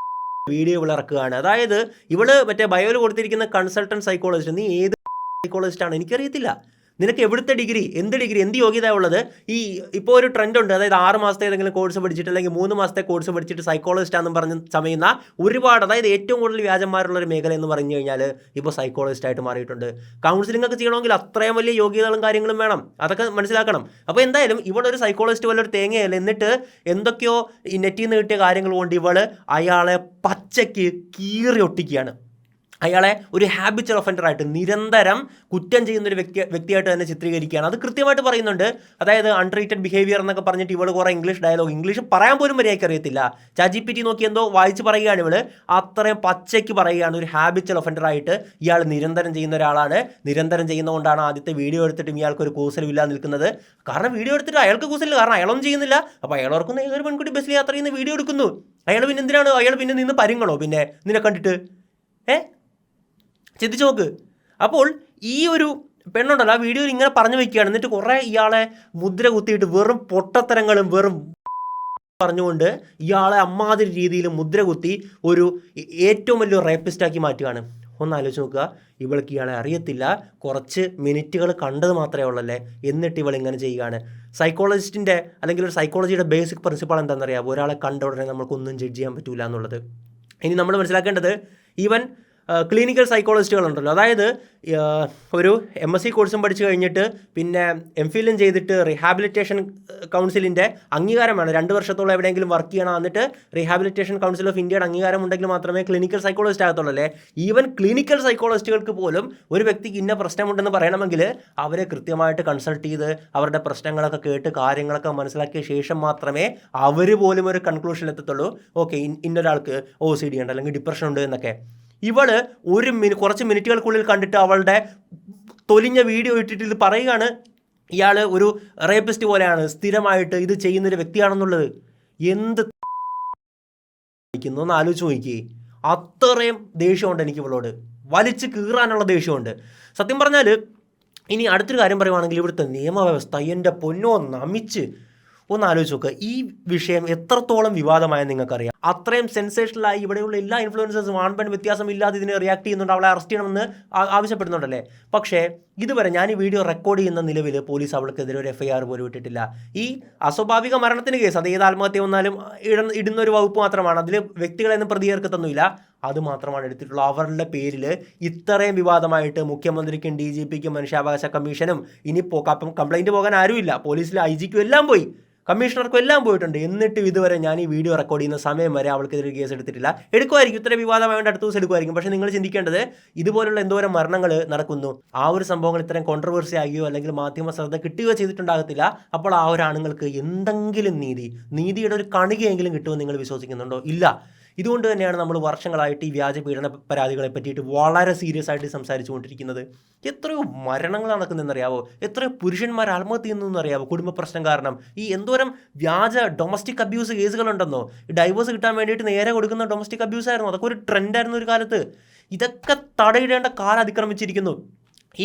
വീഡിയോ ഇവൾ ഇറക്കുകയാണ്. അതായത് ഇവള് മറ്റേ ബയോയിൽ കൊടുത്തിരിക്കുന്ന കൺസൾട്ടൻറ്റ് സൈക്കോളജിസ്റ്റ്, നീ ഏത് സൈക്കോളജിസ്റ്റാണ് എനിക്കറിയത്തില്ല, നിനക്ക് എവിടുത്തെ ഡിഗ്രി, എന്ത് യോഗ്യത ഉള്ളത്? ഈ ഇപ്പോൾ ഒരു ട്രെൻഡ് ഉണ്ട്, അതായത് 6 മാസത്തെ ഏതെങ്കിലും കോഴ്സ് പഠിച്ചിട്ട് അല്ലെങ്കിൽ 3 മാസത്തെ കോഴ്സ് പഠിച്ചിട്ട് സൈക്കോളജിസ്റ്റാണെന്ന് പറഞ്ഞ് ചമയുന്ന ഒരുപാട്, അതായത് ഏറ്റവും കൂടുതൽ വ്യാജന്മാരുള്ളൊരു മേഖല എന്ന് പറഞ്ഞു കഴിഞ്ഞാൽ ഇപ്പോൾ സൈക്കോളജിസ്റ്റായിട്ട് മാറിയിട്ടുണ്ട്. കൗൺസിലിംഗ് ഒക്കെ ചെയ്യണമെങ്കിൽ അത്രയും വലിയ യോഗ്യതകളും കാര്യങ്ങളും വേണം, അതൊക്കെ മനസ്സിലാക്കണം. അപ്പോൾ എന്തായാലും ഇവിടെ ഒരു സൈക്കോളജിസ്റ്റ് വല്ലൊരു തേങ്ങയല്ല. എന്നിട്ട് എന്തൊക്കെയോ ഈ നെറ്റിൽ നിന്ന് കിട്ടിയ കാര്യങ്ങൾ കൊണ്ട് ഇവൾ അയാളെ പച്ചയ്ക്ക് കീറി ഒട്ടിക്കുകയാണ്. അയാളെ ഒരു ഹാബിച്വൽ ഒഫൻഡറായിട്ട് നിരന്തരം കുറ്റം ചെയ്യുന്ന ഒരു വ്യക്തിയായിട്ട് തന്നെ ചിത്രീകരിക്കുകയാണ്. അത് കൃത്യമായിട്ട് പറയുന്നുണ്ട്. അതായത് അൺട്രീറ്റഡ് ബിഹേവിയർ എന്നൊക്കെ പറഞ്ഞിട്ട് ഇവൾ കുറേ ഇംഗ്ലീഷ് ഡയലോഗ്, ഇംഗ്ലീഷ് പറയാൻ പോലും മര്യാദയ്ക്ക് അറിയത്തില്ല. ChatGPT നോക്കി എന്തോ വായിച്ച് പറയുകയാണ് ഇവൾ. അത്രയും പച്ചയ്ക്ക് പറയുകയാണ് ഒരു ഹാബിച്വൽ ഒഫൻഡറായിട്ട് ഇയാൾ നിരന്തരം ചെയ്യുന്ന ഒരാളാണ്. നിരന്തരം ചെയ്യുന്നതുകൊണ്ടാണ് ആദ്യത്തെ വീഡിയോ എടുത്തിട്ടും ഇയാൾക്കൊരു കൂസലുമില്ലാതെ നിൽക്കുന്നത്. കാരണം വീഡിയോ എടുത്തിട്ട് അയാൾക്ക് കൂസലില്ല, കാരണം അയാളൊന്നും ചെയ്യുന്നില്ല. അപ്പോൾ അയാൾ ഓർക്കുന്ന ഏതൊരു പെൺകുട്ടി ബസ്സിൽ യാത്ര ചെയ്യുന്ന വീഡിയോ എടുക്കുന്നു. അയാൾ പിന്നെ എന്തിനാണ്, അയാൾ പിന്നെ നിന്ന് പരുങ്ങണോ പിന്നെ നിന്നെ കണ്ടിട്ട്? ചിന്തിച്ച് നോക്ക്. അപ്പോൾ ഈ ഒരു പെണ്ണുണ്ടല്ലോ ആ വീഡിയോയിൽ ഇങ്ങനെ പറഞ്ഞു വെക്കുകയാണ്. എന്നിട്ട് കുറേ ഇയാളെ മുദ്ര കുത്തിയിട്ട് വെറും പൊട്ടത്തരങ്ങളും വെറും പറഞ്ഞുകൊണ്ട് ഇയാളെ അമ്മാതിരി രീതിയിൽ മുദ്ര കുത്തി ഒരു ഏറ്റവും വലിയ റേപ്പിസ്റ്റാക്കി മാറ്റുകയാണ്. ഒന്ന് ആലോചിച്ച് നോക്കുക, ഇവൾക്ക് ഇയാളെ അറിയത്തില്ല, കുറച്ച് മിനിറ്റുകൾ കണ്ടത് മാത്രമേ ഉള്ളല്ലേ, എന്നിട്ട് ഇവൾ ഇങ്ങനെ ചെയ്യുകയാണ്. സൈക്കോളജിസ്റ്റിൻ്റെ അല്ലെങ്കിൽ ഒരു സൈക്കോളജിയുടെ ബേസിക് പ്രിൻസിപ്പൾ എന്താണെന്നറിയാമോ? ഒരാളെ കണ്ട ഉടനെ നമുക്കൊന്നും ജഡ്ജ് ചെയ്യാൻ പറ്റില്ല എന്നുള്ളത്. ഇനി നമ്മൾ മനസ്സിലാക്കേണ്ടത് ഈവൻ ക്ലിനിക്കൽ സൈക്കോളജിസ്റ്റുകളുണ്ടല്ലോ, അതായത് ഒരു MSc കോഴ്സും പഠിച്ചു കഴിഞ്ഞിട്ട് പിന്നെ MPhilലും ചെയ്തിട്ട് റീഹാബിലിറ്റേഷൻ കൗൺസിലിൻ്റെ അംഗീകാരം വേണം. 2 വർഷത്തോളം എവിടെയെങ്കിലും വർക്ക് ചെയ്യണം, എന്നിട്ട് റീഹാബിലിറ്റേഷൻ കൗൺസിൽ ഓഫ് ഇന്ത്യയുടെ അംഗീകാരം ഉണ്ടെങ്കിൽ മാത്രമേ ക്ലിനിക്കൽ സൈക്കോളജിസ്റ്റ് ആകത്തുള്ളൂ അല്ലേ. ഈവൻ ക്ലിനിക്കൽ സൈക്കോളജിസ്റ്റുകൾക്ക് പോലും ഒരു വ്യക്തിക്ക് ഇന്ന പ്രശ്നമുണ്ടെന്ന് പറയണമെങ്കിൽ അവരെ കൃത്യമായിട്ട് കൺസൾട്ട് ചെയ്ത് അവരുടെ പ്രശ്നങ്ങളൊക്കെ കേട്ട് കാര്യങ്ങളൊക്കെ മനസ്സിലാക്കിയ ശേഷം മാത്രമേ അവർ പോലും ഒരു കൺക്ലൂഷനിൽ എത്തത്തുള്ളൂ. ഓക്കെ, ഇന്നൊരാൾക്ക് OCD ഉണ്ട് അല്ലെങ്കിൽ ഡിപ്രഷൻ ഉണ്ട് എന്നൊക്കെ. ഇവള് കുറച്ച് മിനിറ്റുകൾക്കുള്ളിൽ കണ്ടിട്ട് അവളുടെ തൊലിഞ്ഞ വീഡിയോ ഇട്ടിട്ട് ഇത് പറയുകയാണ് ഇയാൾ ഒരു റേപ്പിസ്റ്റ് പോലെയാണ്, സ്ഥിരമായിട്ട് ഇത് ചെയ്യുന്നൊരു വ്യക്തിയാണെന്നുള്ളത്. എന്ത് ഒന്ന് ആലോചിച്ച് നോക്കിയേ. അത്രയും ദേഷ്യമുണ്ട് എനിക്ക് ഇവളോട്, വലിച്ച് കീറാനുള്ള ദേഷ്യമുണ്ട് സത്യം പറഞ്ഞാൽ. ഇനി അടുത്തൊരു കാര്യം പറയുവാണെങ്കിൽ ഇവിടുത്തെ നിയമവ്യവസ്ഥ എൻ്റെ പൊന്നോ നമിച്ച്. ഒന്ന് ആലോചിച്ച് നോക്കുക, ഈ വിഷയം എത്രത്തോളം വിവാദമായെന്ന് നിങ്ങൾക്കറിയാം. അത്രയും സെൻസേഷണലായി ഇവിടെയുള്ള എല്ലാ ഇൻഫ്ലുവൻസേഴ്സും ആൺപെൺ വ്യത്യാസമില്ലാതെ ഇതിനെ റിയാക്ട് ചെയ്യുന്നുണ്ട്, അവളെ അറസ്റ്റ് ചെയ്യണമെന്ന് ആവശ്യപ്പെടുന്നുണ്ടല്ലേ. പക്ഷേ ഇതുവരെ ഞാൻ ഈ വീഡിയോ റെക്കോർഡ് ചെയ്യുന്ന നിലവിൽ പോലീസ് അവൾക്കെതിരെ ഒരു FIR പോലും ഇട്ടിട്ടില്ല. ഈ അസ്വാഭാവിക മരണത്തിന് കേസ്, അത് ഏത് ആത്മഹത്യ വന്നാലും ഇടുന്ന ഒരു വകുപ്പ് മാത്രമാണ്, അതിൽ വ്യക്തികളെയൊന്നും പ്രതികർക്കത്തൊന്നുമില്ല, അത് മാത്രമാണ് എടുത്തിട്ടുള്ളത്. അവരുടെ പേരിൽ ഇത്രയും വിവാദമായിട്ട് മുഖ്യമന്ത്രിക്കും DGPക്കും മനുഷ്യാവകാശ കമ്മീഷനും ഇനി കംപ്ലൈൻറ്റ് പോകാൻ ആരുമില്ല, പോലീസിലെ IGക്കും എല്ലാം പോയി, കമ്മീഷണർക്കും എല്ലാം പോയിട്ടുണ്ട്. എന്നിട്ടും ഇതുവരെ ഞാൻ ഈ വീഡിയോ റെക്കോർഡ് ചെയ്യുന്ന സമയം വരെ അവൾക്കെതിരെ കേസ് എടുത്തിട്ടില്ല. എടുക്കുമായിരിക്കും, ഇത്ര വിവാദമായതുകൊണ്ട് അടുത്ത ദിവസം എടുക്കുമായിരിക്കും. പക്ഷേ നിങ്ങൾ ചിന്തിക്കേണ്ടത് ഇതുപോലുള്ള എന്തോരം മരണങ്ങൾ നടക്കുന്നു, ആ ഒരു സംഭവങ്ങൾ ഇത്രയും കോൺട്രവേഴ്സി ആകുകയോ അല്ലെങ്കിൽ മാധ്യമ ശ്രദ്ധ കിട്ടുകയോ ചെയ്തിട്ടുണ്ടാകത്തില്ല. അപ്പോൾ ആ ഒരു ആണുങ്ങൾക്ക് എന്തെങ്കിലും നീതിയുടെ ഒരു കണികയെങ്കിലും കിട്ടുമെന്ന് നിങ്ങൾ വിശ്വസിക്കുന്നുണ്ടോ? ഇല്ല. ഇതുകൊണ്ട് തന്നെയാണ് നമ്മൾ വർഷങ്ങളായിട്ട് ഈ വ്യാജ പീഡന പരാതികളെ പറ്റിയിട്ട് വളരെ സീരിയസ് ആയിട്ട് സംസാരിച്ചു കൊണ്ടിരിക്കുന്നത്. എത്രയോ മരണങ്ങൾ നടക്കുന്നതെന്നറിയാവോ, എത്രയോ പുരുഷന്മാർ ആത്മഹത്യ ചെയ്യുന്നതെന്നറിയാവോ കുടുംബ പ്രശ്നം കാരണം. ഈ എന്തോരം വ്യാജ ഡൊമസ്റ്റിക് അബ്യൂസ് കേസുകളുണ്ടെന്നോ, ഡൈവേഴ്സ് കിട്ടാൻ വേണ്ടിയിട്ട് നേരെ കൊടുക്കുന്ന ഡൊമസ്റ്റിക് അബ്യൂസ് ആയിരുന്നു, അതൊക്കെ ഒരു ട്രെൻഡായിരുന്നു ഒരു കാലത്ത്. ഇതൊക്കെ തടയിടേണ്ട കാലം അതിക്രമിച്ചിരിക്കുന്നു.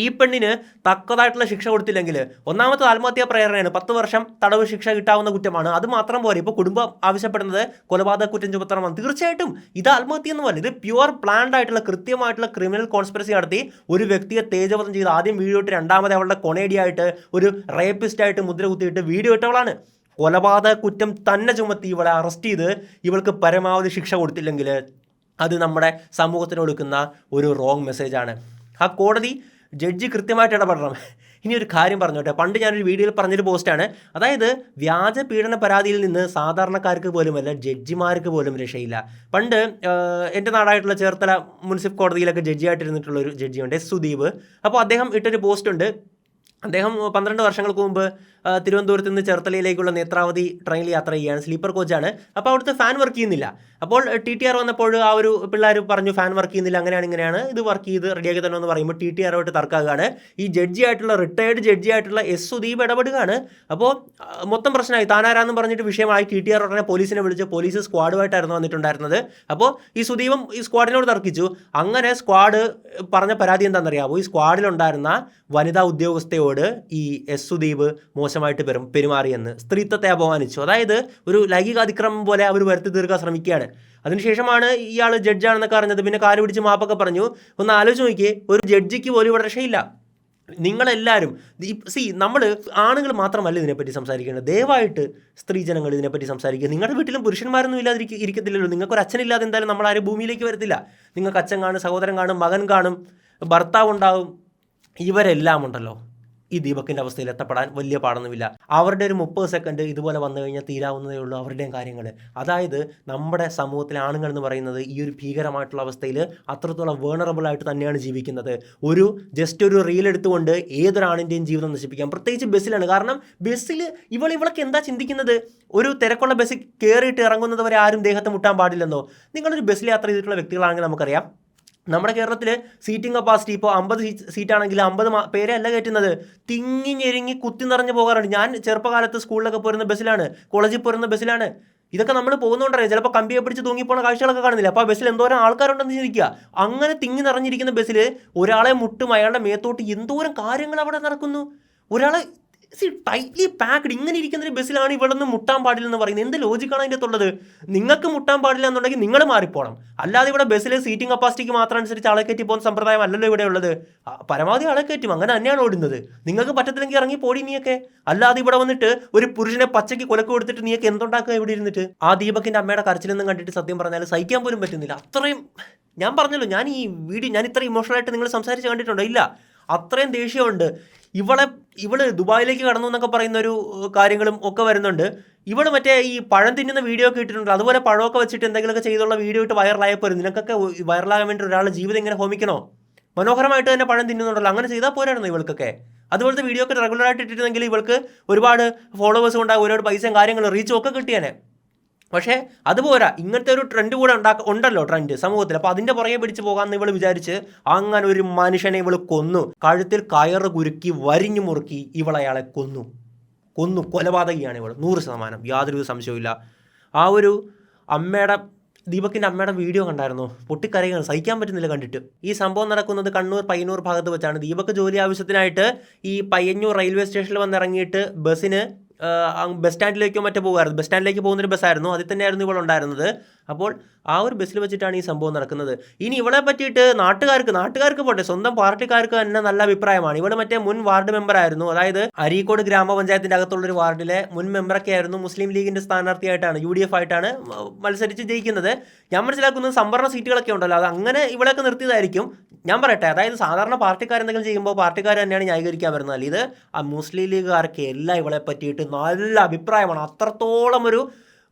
ഈ പെണ്ണിന് തക്കതായിട്ടുള്ള ശിക്ഷ കൊടുത്തില്ലെങ്കിൽ, ഒന്നാമത്തെ ആത്മഹത്യാ പ്രേരണയാണ്, 10 വർഷം തടവ് ശിക്ഷ കിട്ടാവുന്ന കുറ്റമാണ്. അത് മാത്രം പോലെ ഇപ്പോൾ കുടുംബം ആവശ്യപ്പെടുന്നത് കൊലപാതക കുറ്റം ചുമത്തണമെന്ന്. തീർച്ചയായിട്ടും ഇത് ആത്മഹത്യ എന്ന് പോലെ, ഇത് പ്യുവർ പ്ലാൻഡ് ആയിട്ടുള്ള കൃത്യമായിട്ടുള്ള ക്രിമിനൽ കോൺസ്പിറസി നടത്തി ഒരു വ്യക്തിയെ തേജവധം ചെയ്ത് ആദ്യം വീഡിയോ ഇട്ട് രണ്ടാമത് അവളുടെ കൊണേഡിയായിട്ട് ഒരു റേപ്പിസ്റ്റായിട്ട് മുദ്ര കുത്തിയിട്ട് വീഡിയോ ഇട്ടവളാണ്. കൊലപാതക കുറ്റം തന്നെ ചുമത്തി ഇവളെ അറസ്റ്റ് ചെയ്ത് ഇവൾക്ക് പരമാവധി ശിക്ഷ കൊടുത്തില്ലെങ്കിൽ അത് നമ്മുടെ സമൂഹത്തിന് കൊടുക്കുന്ന ഒരു റോങ് മെസ്സേജാണ്. ആ കോടതി ജഡ്ജി കൃത്യമായിട്ട് ഇടപെടണം. ഇനി ഒരു കാര്യം പറഞ്ഞോട്ടെ, പണ്ട് ഞാനൊരു വീഡിയോയിൽ പറഞ്ഞൊരു പോസ്റ്റാണ്, അതായത് വ്യാജ പീഡന പരാതിയിൽ നിന്ന് സാധാരണക്കാർക്ക് പോലുമല്ല ജഡ്ജിമാർക്ക് പോലും രക്ഷയില്ല. പണ്ട് എൻ്റെ നാടായിട്ടുള്ള ചേർത്തല മുനിസിപ്പൽ കോടതിയിലൊക്കെ ജഡ്ജിയായിട്ടിരുന്നിട്ടുള്ളൊരു ജഡ്ജിയുണ്ട്, സുദീപ്. അപ്പോൾ അദ്ദേഹം ഇട്ടൊരു പോസ്റ്റുണ്ട്. അദ്ദേഹം 12 വർഷങ്ങൾക്ക് മുമ്പ് തിരുവനന്തപുരത്ത് നിന്ന് ചേർത്തലയിലേക്കുള്ള നേത്രാവതി ട്രെയിനിൽ യാത്ര ചെയ്യുകയാണ്, സ്ലീപ്പർ കോച്ചാണ്. അപ്പോൾ അവിടുത്തെ ഫാൻ വർക്ക് ചെയ്യുന്നില്ല. അപ്പോൾ TTR വന്നപ്പോൾ ആ ഒരു പിള്ളേർ പറഞ്ഞു ഫാൻ വർക്ക് ചെയ്യുന്നില്ല, അങ്ങനെയാണ് ഇങ്ങനെയാണ്, ഇത് വർക്ക് ചെയ്ത് റെഡിയാക്കി തന്നെ എന്ന് പറയുമ്പോൾ TTRായിട്ട് തർക്കമാകുകയാണ്. ഈ ജഡ്ജിയായിട്ടുള്ള റിട്ടയേർഡ് ജഡ്ജിയായിട്ടുള്ള സുദീപ് ഇടപെടുകയാണ്. അപ്പോൾ മൊത്തം പ്രശ്നമായി. താനാരാന്നും പറഞ്ഞിട്ട് വിഷയമായി. TTR ഉടനെ പോലീസിനെ വിളിച്ച്, പോലീസ് സ്ക്വാഡുമായിട്ടായിരുന്നു വന്നിട്ടുണ്ടായിരുന്നത്. അപ്പോൾ ഈ സുദീപും ഈ സ്ക്വാഡിനോട് തർക്കിച്ചു. അങ്ങനെ സ്ക്വാഡ് പറഞ്ഞ പരാതി എന്താണെന്നറിയാമോ? ഈ സ്ക്വാഡിലുണ്ടായിരുന്ന വനിതാ ഉദ്യോഗസ്ഥയോട് ഈ സുദീപ് മോശമായിട്ട് പെരുമാറിയെന്ന്, സ്ത്രീത്വത്തെ അപമാനിച്ചു. അതായത് ഒരു ലൈംഗിക അതിക്രമം പോലെ അവർ വരുത്തി തീർക്കാൻ ശ്രമിക്കുകയാണ്. അതിനുശേഷമാണ് ഇയാൾ ജഡ്ജാണെന്നൊക്കെ അറിഞ്ഞത്. പിന്നെ കാല് പിടിച്ച് മാപ്പൊക്കെ പറഞ്ഞു. ഒന്ന് ആലോചിച്ച് നോക്കിയേ, ഒരു ജഡ്ജിക്ക് പോലും ഇവിടെ രക്ഷയില്ല. നിങ്ങളെല്ലാവരും നമ്മൾ ആണുങ്ങൾ മാത്രമല്ല ഇതിനെപ്പറ്റി സംസാരിക്കേണ്ടത്, ദയവായിട്ട് സ്ത്രീജനങ്ങൾ ഇതിനെപ്പറ്റി സംസാരിക്കുക. നിങ്ങളുടെ വീട്ടിലും പുരുഷന്മാരൊന്നും ഇരിക്കത്തില്ലല്ലോ. നിങ്ങൾക്കൊരു അച്ഛനില്ലാതെ എന്തായാലും നമ്മളാരും ഭൂമിയിലേക്ക് വരത്തില്ല. നിങ്ങൾക്ക് അച്ഛൻ കാണും, സഹോദരൻ കാണും, മകൻ കാണും, ഭർത്താവ് ഉണ്ടാവും. ഇവരെല്ലാം ഉണ്ടല്ലോ ഈ ദീപക്കിൻ്റെ അവസ്ഥയിൽ എത്തപ്പെടാൻ വലിയ പാടൊന്നുമില്ല. അവരുടെ ഒരു 30 സെക്കൻഡ് ഇതുപോലെ വന്നു കഴിഞ്ഞാൽ തീരാവുന്നതേ ഉള്ളൂ അവരുടെയും കാര്യങ്ങൾ. അതായത് നമ്മുടെ സമൂഹത്തിലെ ആണുങ്ങൾ എന്ന് പറയുന്നത് ഈ ഒരു ഭീകരമായിട്ടുള്ള അവസ്ഥയിൽ അത്രത്തോളം വേണറബിൾ ആയിട്ട് തന്നെയാണ് ജീവിക്കുന്നത്. ജസ്റ്റ് ഒരു റീൽ എടുത്തുകൊണ്ട് ഏതൊരാണിൻ്റെയും ജീവിതം നശിപ്പിക്കാം. പ്രത്യേകിച്ച് ബസ്സിലാണ്. കാരണം ബസ്സിൽ ഇവളൊക്കെ എന്താ ചിന്തിക്കുന്നത്? ഒരു തിരക്കുള്ള ബസ്സിൽ കയറിയിട്ട് ഇറങ്ങുന്നത് വരെ ആരും ദേഹത്ത് മുട്ടാൻ പാടില്ലെന്നോ? നിങ്ങളൊരു ബസ്സിൽ യാത്ര ചെയ്തിട്ടുള്ള വ്യക്തികളാണെങ്കിൽ നമുക്കറിയാം, നമ്മുടെ കേരളത്തിൽ സീറ്റിംഗ് കപ്പാസിറ്റി ഇപ്പോൾ 50 സീറ്റാണെങ്കിൽ 50 പേരെ അല്ല കയറ്റുന്നത്, തിങ്ങി ഞെരുങ്ങി കുത്തി നിറഞ്ഞ് പോകാറുണ്ട്. ഞാൻ ചെറുപ്പകാലത്ത് സ്കൂളിലൊക്കെ പോരുന്ന ബസ്സിലാണ്, കോളേജിൽ പോരുന്ന ബസ്സിലാണ്. ഇതൊക്കെ നമ്മൾ പോകുന്നതുകൊണ്ടറിയാം, ചിലപ്പോൾ കമ്പിയെ പിടിച്ച് തൂങ്ങിപ്പോണ കാഴ്ചകളൊക്കെ കാണുന്നില്ല. അപ്പോൾ ആ ബസ്സിൽ എന്തോരം ആൾക്കാരുണ്ടെന്ന് ചിന്തിക്കുക. അങ്ങനെ തിങ്ങി നിറഞ്ഞിരിക്കുന്ന ബസ്സിൽ ഒരാളെ മുട്ടും അയാളുടെ മേത്തോട്ട് എന്തോരം കാര്യങ്ങൾ അവിടെ നടക്കുന്നു. ഒരാളെ ടൈറ്റ്ലി പാക്ഡ് ഇങ്ങനെ ഇരിക്കുന്ന ഒരു ബസ്സിലാണ് ഇവിടെ നിന്ന് മുട്ടാൻ പാടില്ലെന്ന് പറയുന്നത്. എന്ത് ലോജിക്കാണ് അതിൻ്റെ അകത്തുള്ളത്? നിങ്ങൾക്ക് മുട്ടാൻ പാടില്ല എന്നുണ്ടെങ്കിൽ നിങ്ങൾ മാറിപ്പോണം. അല്ലാതെ ഇവിടെ ബസ്സിൽ സീറ്റിംഗ് കപ്പാസിറ്റിക്ക് മാത്രം അനുസരിച്ച് ആളെ കയറ്റി പോകുന്ന സമ്പ്രദായം അല്ലല്ലോ ഇവിടെ ഉള്ളത്. പരമാവധി ആളെ കയറ്റും, അങ്ങനെ തന്നെയാണ് ഓടുന്നത്. നിങ്ങൾക്ക് പറ്റത്തില്ലെങ്കിൽ ഇറങ്ങി പോടി നീയൊക്കെ. അല്ലാതെ ഇവിടെ വന്നിട്ട് ഒരു പുരുഷനെ പച്ചയ്ക്ക് കൊലക്ക് കൊടുത്തിട്ട് നീയൊക്കെ എന്തുണ്ടാക്കുക ഇവിടെ ഇരുന്നിട്ട്? ആ ദീപകിൻ്റെ അമ്മയുടെ കരച്ചിലൊന്നും കണ്ടിട്ട് സത്യം പറഞ്ഞാൽ സഹിക്കാൻ പോലും പറ്റുന്നില്ല. അത്രയും ഞാൻ പറഞ്ഞല്ലോ, ഞാൻ ഈ വീഡിയോ ഞാൻ ഇത്ര ഇമോഷണലായിട്ട് നിങ്ങൾ സംസാരിച്ച് കണ്ടിട്ടുണ്ടോ? ഇല്ല, അത്രയും ദേഷ്യമുണ്ട്. ഇവള് ദുബായിലേക്ക് കടന്നു എന്നൊക്കെ പറയുന്ന ഒരു കാര്യങ്ങളും ഒക്കെ വരുന്നുണ്ട്. ഇവള് മറ്റേ ഈ പഴം തിന്നുന്ന വീഡിയോ ഒക്കെ ഇട്ടിട്ടുണ്ട്. അതുപോലെ പഴമൊക്കെ വെച്ചിട്ട് എന്തെങ്കിലുമൊക്കെ ചെയ്തുള്ള വീഡിയോ ഇട്ട് വൈറലായപ്പോൾ നിനക്കൊക്കെ വൈറലാകാൻ വേണ്ടി ഒരാളുടെ ജീവിതം ഇങ്ങനെ ഹോമിക്കണോ? മനോഹരമായിട്ട് തന്നെ പഴം തിന്നുന്നുണ്ടല്ലോ, അങ്ങനെ ചെയ്താൽ പോരായിരുന്നു ഇവൾക്കൊക്കെ. അതുപോലത്തെ വീഡിയോ ഒക്കെ റെഗുലറായിട്ട് ഇട്ടിരുന്നെങ്കിൽ ഇവൾക്ക് ഒരുപാട് ഫോളോവേഴ്സ് ഉണ്ടാകും, ഒരുപാട് പൈസയും കാര്യങ്ങളും റീച്ചും ഒക്കെ കിട്ടിയാനെ. പക്ഷേ അതുപോരാ, ഇങ്ങനത്തെ ഒരു ട്രെൻഡ് കൂടെ ഉണ്ടല്ലോ ട്രെൻഡ് സമൂഹത്തിൽ. അപ്പോൾ അതിൻ്റെ പുറകെ പിടിച്ച് പോകാമെന്ന് ഇവൾ വിചാരിച്ച് അങ്ങനെ ഒരു മനുഷ്യനെ ഇവൾ കൊന്നു. കഴുത്തിൽ കയറ് കുരുക്കി വരിഞ്ഞു മുറുക്കി ഇവളയാളെ കൊന്നു. കൊലപാതകിയാണ് ഇവൾ 100%, യാതൊരു സംശയവുമില്ല. ആ ഒരു ദീപകിൻ്റെ അമ്മയുടെ വീഡിയോ കണ്ടായിരുന്നു, പൊട്ടിക്കരയുകയാണ്, സഹിക്കാൻ പറ്റുന്നില്ല കണ്ടിട്ട്. ഈ സംഭവം നടക്കുന്നത് കണ്ണൂർ പയ്യന്നൂർ ഭാഗത്ത് വെച്ചാണ്. ദീപക് ജോലി ആവശ്യത്തിനായിട്ട് ഈ പയ്യന്നൂർ റെയിൽവേ സ്റ്റേഷനിൽ വന്നിറങ്ങിയിട്ട് ബസ്സിന് ബസ് സ്റ്റാൻഡിലേക്കോ മറ്റോ പോകുമായിരുന്നു. ബസ് സ്റ്റാൻഡിലേക്ക് പോകുന്നൊരു ബസ്സായിരുന്നു, അതിൽ തന്നെയായിരുന്നു ഇവളുണ്ടായിരുന്നത്. അപ്പോൾ ആ ഒരു ബസ്സിൽ വെച്ചിട്ടാണ് ഈ സംഭവം നടക്കുന്നത്. ഇനി ഇവളെ പറ്റിയിട്ട് നാട്ടുകാർക്ക് പോട്ടെ, സ്വന്തം പാർട്ടിക്കാർക്ക് തന്നെ നല്ല അഭിപ്രായമാണ്. ഇവൾ മറ്റേ മുൻ വാർഡ് മെമ്പറായിരുന്നു, അതായത് അരീക്കോട് ഗ്രാമപഞ്ചായത്തിൻ്റെ അകത്തുള്ളൊരു വാർഡിലെ മുൻ മെമ്പറൊക്കെ ആയിരുന്നു. മുസ്ലിം ലീഗിൻ്റെ സ്ഥാനാർത്ഥിയായിട്ടാണ്, UDF ആയിട്ടാണ് മത്സരിച്ച് ജയിക്കുന്നത്. ഞാൻ മനസ്സിലാക്കുന്നത് സംവരണ സീറ്റുകളൊക്കെ ഉണ്ടല്ലോ, അത് അങ്ങനെ ഇവളൊക്കെ നിർത്തിയതായിരിക്കും. ഞാൻ പറയട്ടെ, അതായത് സാധാരണ പാർട്ടിക്കാരെന്തെങ്കിലും ചെയ്യുമ്പോൾ പാർട്ടിക്കാർ തന്നെയാണ് ന്യായീകരിക്കാൻ വരുന്നത്. ഇത് ആ മുസ്ലിം ലീഗുകാർക്ക് എല്ലാം ഇവളെ പറ്റിയിട്ട് നല്ല അഭിപ്രായമാണ്. അത്രത്തോളം ഒരു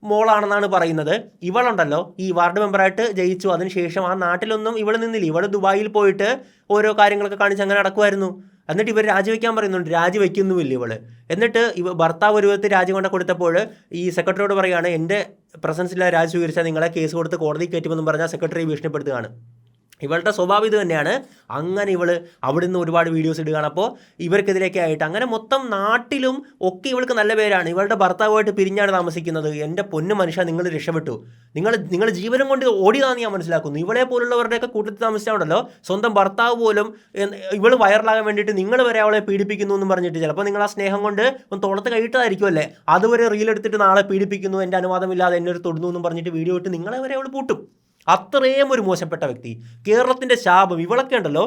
മോളാണെന്നാണ് പറയുന്നത്. ഇവളുണ്ടല്ലോ ഈ വാർഡ് മെമ്പറായിട്ട് ജയിച്ചു, അതിനുശേഷം ആ നാട്ടിലൊന്നും ഇവൾ നിന്നില്ല. ഇവൾ ദുബായിൽ പോയിട്ട് ഓരോ കാര്യങ്ങളൊക്കെ കാണിച്ച് അങ്ങനെ നടക്കുമായിരുന്നു. എന്നിട്ട് ഇവർ രാജിവെക്കാൻ പറയുന്നുണ്ട്, രാജിവെക്കുന്നുമില്ല ഇവൾ. എന്നിട്ട് ഭർത്താവ് ഒരു വിധത്തിൽ രാജി കൊണ്ട് കൊടുത്തപ്പോൾ ഈ സെക്രട്ടറിയോട് പറയുകയാണ്, എൻ്റെ പ്രസൻസിൽ രാജി സ്വീകരിച്ചാൽ നിങ്ങളെ കേസ് കൊടുത്ത് കോടതി കയറ്റുമെന്നും പറഞ്ഞാൽ സെക്രട്ടറി ഭീഷണിപ്പെടുത്തുകയാണ്. ഇവളുടെ സ്വഭാവം ഇത് തന്നെയാണ്. അങ്ങനെ ഇവൾ അവിടെ നിന്ന് ഒരുപാട് വീഡിയോസ് ഇടുകയാണ്. അപ്പോൾ ഇവർക്കെതിരെയൊക്കെ ആയിട്ട് അങ്ങനെ മൊത്തം നാട്ടിലും ഒക്കെ ഇവൾക്ക് നല്ല പേരാണ്. ഇവളുടെ ഭർത്താവുമായിട്ട് പിരിഞ്ഞാണ് താമസിക്കുന്നത്. എൻ്റെ പൊന്നു മനുഷ്യ, നിങ്ങൾ രക്ഷപ്പെട്ടു, നിങ്ങൾ ജീവനം കൊണ്ട് ഓടിയതാണെന്ന് ഞാൻ മനസ്സിലാക്കുന്നു. ഇവളെ പോലുള്ളവരുടെയൊക്കെ കൂട്ടത്തിൽ താമസിച്ചാണല്ലോ സ്വന്തം ഭർത്താവ് പോലും ഇവൾ വൈറലാകാൻ വേണ്ടിയിട്ട് നിങ്ങൾ വരെ അവളെ പീഡിപ്പിക്കുന്നു എന്ന് പറഞ്ഞിട്ട്, ചിലപ്പോൾ നിങ്ങൾ ആ സ്നേഹം കൊണ്ട് ഒന്ന് തോളത്ത് കഴിയിട്ടതായിരിക്കുമല്ലേ, അതുവരെ റീലെടുത്തിട്ട് നാളെ പീഡിപ്പിക്കുന്നു, എൻ്റെ അനുവാദമില്ലാതെ എന്നെ ഒരു തൊടുന്നു എന്നും പറഞ്ഞിട്ട് വീഡിയോ ഇട്ട് നിങ്ങളെ വരെ അവൾ പൂട്ടും. അത്രയും ഒരു മോശപ്പെട്ട വ്യക്തി, കേരളത്തിൻ്റെ ശാപം. ഇവളൊക്കെ ഉണ്ടല്ലോ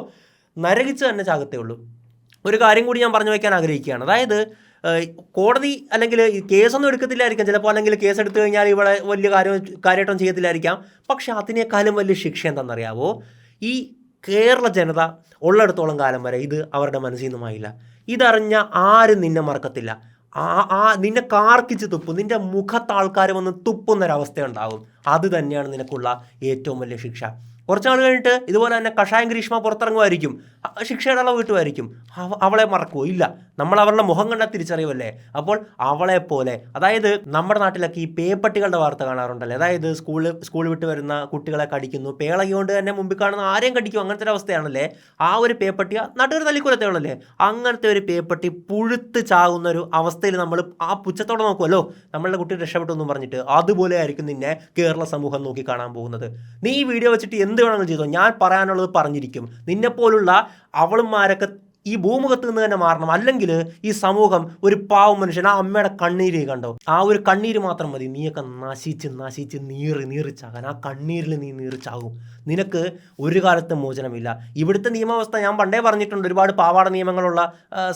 നരകിച്ച് തന്നെ ചാകത്തേ ഉള്ളൂ. ഒരു കാര്യം കൂടി ഞാൻ പറഞ്ഞു വയ്ക്കാൻ ആഗ്രഹിക്കുകയാണ്. അതായത് കോടതി അല്ലെങ്കിൽ കേസൊന്നും എടുക്കത്തില്ലായിരിക്കാം ചിലപ്പോൾ, അല്ലെങ്കിൽ കേസ് എടുത്തു കഴിഞ്ഞാൽ ഇവളെ വലിയ കാര്യമായിട്ടൊന്നും ചെയ്യത്തില്ലായിരിക്കാം. പക്ഷെ അതിനേക്കാളും വലിയ ശിക്ഷ എന്താണെന്നറിയാവോ? ഈ കേരള ജനത ഉള്ളിടത്തോളം കാലം വരെ ഇത് അവരുടെ മനസ്സിൽ നിന്നുമായില്ല. ഇതറിഞ്ഞ ആരും നിന്നെ മറക്കത്തില്ല. നിന്നെ കാർക്കിച്ച് തുപ്പും, നിൻ്റെ മുഖത്ത് ആൾക്കാർ വന്ന് തുപ്പുന്നൊരവസ്ഥ ഉണ്ടാകും. അത് തന്നെയാണ് നിനക്കുള്ള ഏറ്റവും വലിയ ശിക്ഷ. കുറച്ച് നാൾ കഴിഞ്ഞിട്ട് ഇതുപോലെ തന്നെ കഷായം ഗ്രീഷ്മ പുറത്തിറങ്ങുമായിരിക്കും, ശിക്ഷയുടെ അളവ് കിട്ടുമായിരിക്കും. അവളെ മറക്കുമോ? ഇല്ല. നമ്മൾ അവരുടെ മുഖം കണ്ടാൽ തിരിച്ചറിയുമല്ലേ. അപ്പോൾ അവളെ പോലെ, അതായത് നമ്മുടെ നാട്ടിലൊക്കെ ഈ പേപ്പട്ടികളുടെ വാർത്ത കാണാറുണ്ടല്ലേ, അതായത് സ്കൂൾ വിട്ട് വരുന്ന കുട്ടികളെ കടിക്കുന്നു, പേളകി കൊണ്ട് തന്നെ മുമ്പിൽ കാണുന്ന ആരെയും കടിക്കും, അങ്ങനത്തെ ഒരു അവസ്ഥയാണല്ലേ. ആ ഒരു പേപ്പട്ടി നാട്ടുകാർ തല്ലിക്കൊലത്തേ ഉള്ളല്ലേ, അങ്ങനത്തെ ഒരു പേപ്പട്ടി പുഴുത്ത് ചാകുന്ന ഒരു അവസ്ഥയിൽ നമ്മൾ ആ പുച്ഛത്തോടെ നോക്കുമല്ലോ, നമ്മളുടെ കുട്ടി രക്ഷപ്പെട്ടു എന്നും പറഞ്ഞിട്ട്. അതുപോലെ ആയിരിക്കും നിന്നെ കേരള സമൂഹം നോക്കി കാണാൻ പോകുന്നത്. നീ ഈ വീഡിയോ വെച്ചിട്ട് എന്ത് വേണമെങ്കിലും ചെയ്തോ, ഞാൻ പറയാനുള്ളത് പറഞ്ഞിരിക്കും. നിന്നെപ്പോലുള്ള അവളുമാരൊക്കെ ഈ ഭൂമുഖത്ത് നിന്ന് തന്നെ മാറണം. അല്ലെങ്കിൽ ഈ സമൂഹം ഒരു പാവം മനുഷ്യൻ, ആ അമ്മയുടെ കണ്ണീര് കണ്ടോ, ആ ഒരു കണ്ണീര് മാത്രം മതി നീയൊക്കെ നശിച്ച് നീറിച്ചാകാൻ. ആ കണ്ണീരിൽ നീ നീറിച്ചാകും. നിനക്ക് ഒരു കാലത്തും മോചനമില്ല. ഇവിടുത്തെ നിയമവ്യവസ്ഥ ഞാൻ പണ്ടേ പറഞ്ഞിട്ടുണ്ട്, ഒരുപാട് പാവാട നിയമങ്ങളുള്ള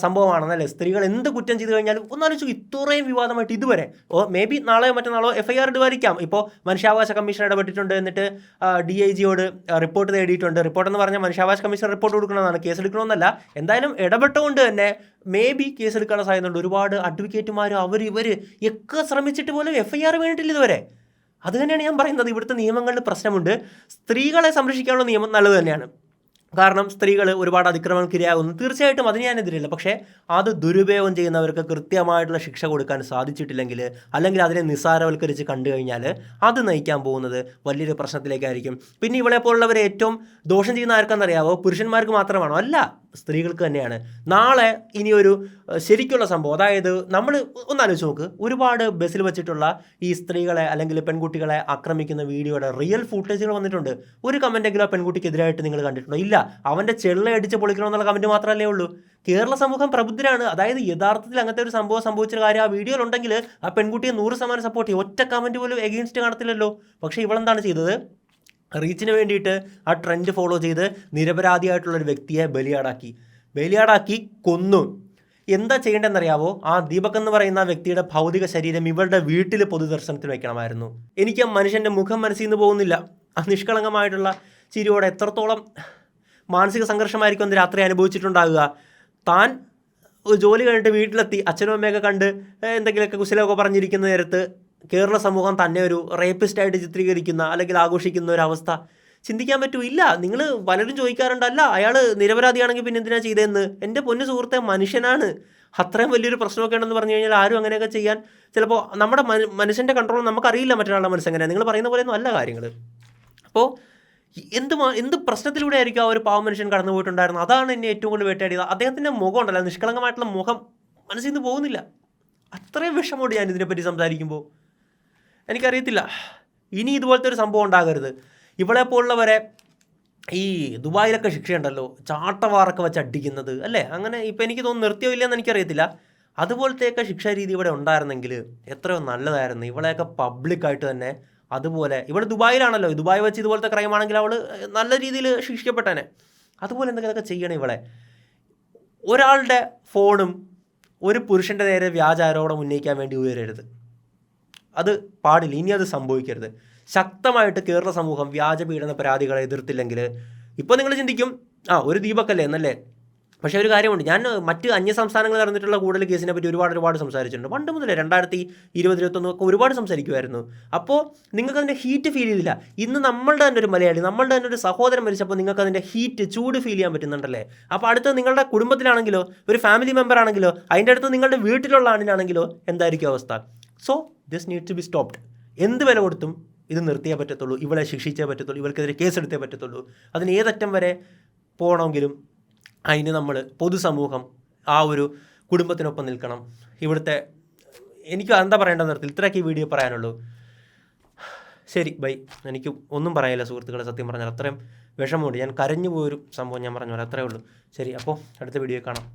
സംഭവമാണെന്നല്ലേ. സ്ത്രീകൾ എന്ത് കുറ്റം ചെയ്ത് കഴിഞ്ഞാലും ഒന്നാലോചിച്ചു, ഇത്രയും വിവാദമായിട്ട് ഇതുവരെ മേ ബി നാളെയോ മറ്റന്നാളോ FIR ഇടുമായിരിക്കാം. ഇപ്പോൾ മനുഷ്യാവകാശ കമ്മീഷൻ ഇടപെട്ടിട്ടുണ്ട്, എന്നിട്ട് DIGയോട് റിപ്പോർട്ട് തേടിയിട്ടുണ്ട്. റിപ്പോർട്ടെന്ന് പറഞ്ഞാൽ മനുഷ്യാവകാശ കമ്മീഷൻ റിപ്പോർട്ട് കൊടുക്കണമെന്നാണ്, കേസ് എടുക്കണമെന്നല്ല. എന്തായാലും ഇടപെട്ടുകൊണ്ട് തന്നെ മേ ബി കേസ് എടുക്കാനുള്ള സാധ്യതയുണ്ട്. ഒരുപാട് അഡ്വക്കേറ്റുമാർ ഇവർ ഒക്കെ ശ്രമിച്ചിട്ട് പോലും FIR വേണ്ടിയിട്ടില്ല ഇതുവരെ. അത് തന്നെയാണ് ഞാൻ പറയുന്നത്, ഇവിടുത്തെ നിയമങ്ങളിൽ പ്രശ്നമുണ്ട്. സ്ത്രീകളെ സംരക്ഷിക്കാനുള്ള നിയമം നല്ലത് തന്നെയാണ്, കാരണം സ്ത്രീകൾ ഒരുപാട് അതിക്രമങ്ങൾക്കിരയാകുന്നു, തീർച്ചയായിട്ടും അതിന് ഞാനെതിരില്ല. പക്ഷേ അത് ദുരുപയോഗം ചെയ്യുന്നവർക്ക് കൃത്യമായിട്ടുള്ള ശിക്ഷ കൊടുക്കാൻ സാധിച്ചിട്ടില്ലെങ്കിൽ, അല്ലെങ്കിൽ അതിനെ നിസ്സാരവൽക്കരിച്ച് കണ്ടു കഴിഞ്ഞാൽ അത് നയിക്കാൻ പോകുന്നത് വലിയൊരു പ്രശ്നത്തിലേക്കായിരിക്കും. പിന്നെ ഇവളെ പോലുള്ളവരെ ഏറ്റവും ദോഷം ചെയ്യുന്ന ആർക്കെന്നറിയാവോ? പുരുഷന്മാർക്ക് മാത്രമാണോ? അല്ല, സ്ത്രീകൾക്ക് തന്നെയാണ്. നാളെ ഇനിയൊരു ശരിക്കുള്ള സംഭവം, അതായത് നമ്മൾ ഒന്നാലോചിച്ച് നോക്ക്, ഒരുപാട് ബസ്സിൽ വെച്ചിട്ടുള്ള ഈ സ്ത്രീകളെ അല്ലെങ്കിൽ പെൺകുട്ടികളെ ആക്രമിക്കുന്ന വീഡിയോയുടെ റിയൽ ഫുട്ടേജുകൾ വന്നിട്ടുണ്ട്. ഒരു കമൻറ്റെങ്കിലും ആ പെൺകുട്ടിക്കെതിരായിട്ട് നിങ്ങൾ കണ്ടിട്ടുണ്ടോ? ഇല്ല. അവൻ്റെ ചെള്ളയടിച്ച് പൊളിക്കണമെന്നുള്ള കമൻറ്റ് മാത്രമല്ലേ ഉള്ളൂ. കേരള സമൂഹം പ്രബുദ്ധരാണ്. അതായത് യഥാർത്ഥത്തിൽ അങ്ങനത്തെ ഒരു സംഭവം സംഭവിച്ച കാര്യം ആ വീഡിയോയിലുണ്ടെങ്കിൽ ആ പെൺകുട്ടിയെ 100% സപ്പോർട്ട് ചെയ്യും. ഒറ്റ കമൻറ്റ് പോലും എഗെയിൻസ്റ്റ് കാണത്തില്ലല്ലോ. പക്ഷേ ഇവളെന്താണ് ചെയ്തത്? റീച്ചിന് വേണ്ടിയിട്ട് ആ ട്രെൻഡ് ഫോളോ ചെയ്ത് നിരപരാധിയായിട്ടുള്ളൊരു വ്യക്തിയെ ബലിയാടാക്കി കൊന്നു. എന്താ ചെയ്യേണ്ടതെന്നറിയാവോ? ആ ദീപക് എന്ന് പറയുന്ന വ്യക്തിയുടെ ഭൗതിക ശരീരം ഇവളുടെ വീട്ടിൽ പൊതുദർശനത്തിന് വെക്കണമായിരുന്നു. എനിക്ക് ആ മനുഷ്യൻ്റെ മുഖം മനസ്സിൽ നിന്ന് പോകുന്നില്ല. ആ നിഷ്കളങ്കമായിട്ടുള്ള ചിരിയോടെ എത്രത്തോളം മാനസിക സംഘർഷമായിരിക്കും അന്ന് രാത്രി അനുഭവിച്ചിട്ടുണ്ടാകുക. താൻ ജോലി കഴിഞ്ഞിട്ട് വീട്ടിലെത്തി അച്ഛനും അമ്മയൊക്കെ കണ്ട് എന്തെങ്കിലുമൊക്കെ കുശലമൊക്കെ പറഞ്ഞിരിക്കുന്ന നേരത്ത് കേരള സമൂഹം തന്നെ ഒരു റേപ്പിസ്റ്റായിട്ട് ചിത്രീകരിക്കുന്ന അല്ലെങ്കിൽ ആഘോഷിക്കുന്ന ഒരു അവസ്ഥ ചിന്തിക്കാൻ പറ്റൂല്ല. നിങ്ങൾ പലരും ചോദിക്കാറുണ്ടല്ല, അയാൾ നിരപരാധിയാണെങ്കിൽ പിന്നെ എന്തിനാ ചെയ്തതെന്ന്. എൻ്റെ പൊന്നു സുഹൃത്തെ, മനുഷ്യനാണ്. അത്രയും വലിയൊരു പ്രശ്നമൊക്കെ ഉണ്ടെന്ന് പറഞ്ഞു കഴിഞ്ഞാൽ ആരും അങ്ങനെയൊക്കെ ചെയ്യാൻ ചിലപ്പോൾ നമ്മുടെ മനുഷ്യൻ്റെ കൺട്രോൾ നമുക്കറിയില്ല. മറ്റൊരാളുടെ മനസ്സെങ്ങനെയാണ്. നിങ്ങൾ പറയുന്ന പോലെയൊന്നും അല്ല കാര്യങ്ങൾ. അപ്പോൾ എന്ത് പ്രശ്നത്തിലൂടെ ആയിരിക്കും ആ ഒരു പാവ മനുഷ്യൻ കടന്നു പോയിട്ടുണ്ടായിരുന്നത്. അതാണ് എന്നെ ഏറ്റവും കൂടുതൽ വേട്ടയാടിയത്. അദ്ദേഹത്തിൻ്റെ മുഖം ഉണ്ടല്ലോ, നിഷ്കളങ്കമായിട്ടുള്ള മുഖം മനസ്സിൽ നിന്ന് പോകുന്നില്ല. അത്രയും വിഷമമുണ്ട് ഞാൻ ഇതിനെപ്പറ്റി സംസാരിക്കുമ്പോൾ. എനിക്കറിയത്തില്ല, ഇനി ഇതുപോലത്തെ ഒരു സംഭവം ഉണ്ടാകരുത്. ഇവളെപ്പോലുള്ളവരെ ഈ ദുബായിലൊക്കെ ശിക്ഷയുണ്ടല്ലോ, ചാട്ടവാറൊക്കെ വെച്ച് അടിക്കുന്നത് അല്ലേ, അങ്ങനെ ഇപ്പം എനിക്ക് തോന്നുന്നു നിർത്തിയോ ഇല്ലയെന്ന് എനിക്കറിയത്തില്ല. അതുപോലത്തെയൊക്കെ ശിക്ഷാരീതി ഇവിടെ ഉണ്ടായിരുന്നെങ്കിൽ എത്രയോ നല്ലതായിരുന്നു. ഇവളെയൊക്കെ പബ്ലിക്കായിട്ട് തന്നെ അതുപോലെ, ഇവിടെ ദുബായിലാണല്ലോ, ദുബായ് വെച്ച് ഇതുപോലത്തെ ക്രൈമാണെങ്കിൽ അവൾ നല്ല രീതിയിൽ ശിക്ഷിക്കപ്പെട്ടേനെ. അതുപോലെ എന്തെങ്കിലുമൊക്കെ ചെയ്യണം ഇവളെ. ഒരാളുടെ ഫോണും ഒരു പുരുഷൻ്റെ നേരെ വ്യാജ ആരോപണം ഉന്നയിക്കാൻ വേണ്ടി ഉയരരുത്. അത് പാടില്ല. ഇനി അത് സംഭവിക്കരുത്. ശക്തമായിട്ട് കേരള സമൂഹം വ്യാജ പീഡന പരാതികളെ എതിർത്തില്ലെങ്കിൽ ഇപ്പോൾ നിങ്ങൾ ചിന്തിക്കും, ഒരു ദീപക്കല്ലേ എന്നല്ലേ. പക്ഷേ ഒരു കാര്യമുണ്ട്, ഞാൻ മറ്റ് അന്യ സംസ്ഥാനങ്ങളിൽ നടന്നിട്ടുള്ള കൂടുതൽ കേസിനെ പറ്റി ഒരുപാട് സംസാരിച്ചിട്ടുണ്ട്. പണ്ട് മുതലേ 2020-2021 ഒക്കെ ഒരുപാട് സംസാരിക്കുമായിരുന്നു. അപ്പോൾ നിങ്ങൾക്ക് അതിൻ്റെ ഹീറ്റ് ഫീൽ ചെയ്തില്ല. ഇന്ന് നമ്മളുടെ തന്നെ ഒരു മലയാളി, നമ്മളുടെ തന്നെ ഒരു സഹോദരൻ മരിച്ചപ്പോൾ നിങ്ങൾക്ക് അതിൻ്റെ ചൂട് ഫീൽ ചെയ്യാൻ പറ്റുന്നുണ്ടല്ലേ. അപ്പോൾ അടുത്ത് നിങ്ങളുടെ കുടുംബത്തിലാണെങ്കിലോ ഒരു ഫാമിലി മെമ്പർ ആണെങ്കിലോ അതിൻ്റെ അടുത്ത് നിങ്ങളുടെ വീട്ടിലുള്ള ആണിനാണെങ്കിലോ എന്തായിരിക്കും അവസ്ഥ? So this need to be stopped. എന്ത് വില കൊടുത്തും ഇത് നിർത്തിയേ പറ്റത്തുള്ളൂ. ഇവളെ ശിക്ഷിച്ചേ പറ്റത്തുള്ളൂ. ഇവർക്കെതിരെ കേസെടുത്തേ പറ്റത്തുള്ളൂ. അതിന് ഏതറ്റം വരെ പോകണമെങ്കിലും അതിന് നമ്മൾ പൊതുസമൂഹം ആ ഒരു കുടുംബത്തിനൊപ്പം നിൽക്കണം. ഇവിടുത്തെ എനിക്ക് എന്താ പറയേണ്ടതെന്ന് നിർത്തി ഇത്രയൊക്കെ ഈ വീഡിയോ പറയാനുള്ളൂ. ശരി, ബൈ. എനിക്ക് ഒന്നും പറയാനില്ല സുഹൃത്തുക്കളെ, സത്യം പറഞ്ഞാൽ അത്രയും വിഷമമുണ്ട്. ഞാൻ കരഞ്ഞു പോയൊരു സംഭവം ഞാൻ പറഞ്ഞു പോലെ അത്രയേ ഉള്ളൂ. ശരി, അപ്പോൾ അടുത്ത വീഡിയോ കാണാം.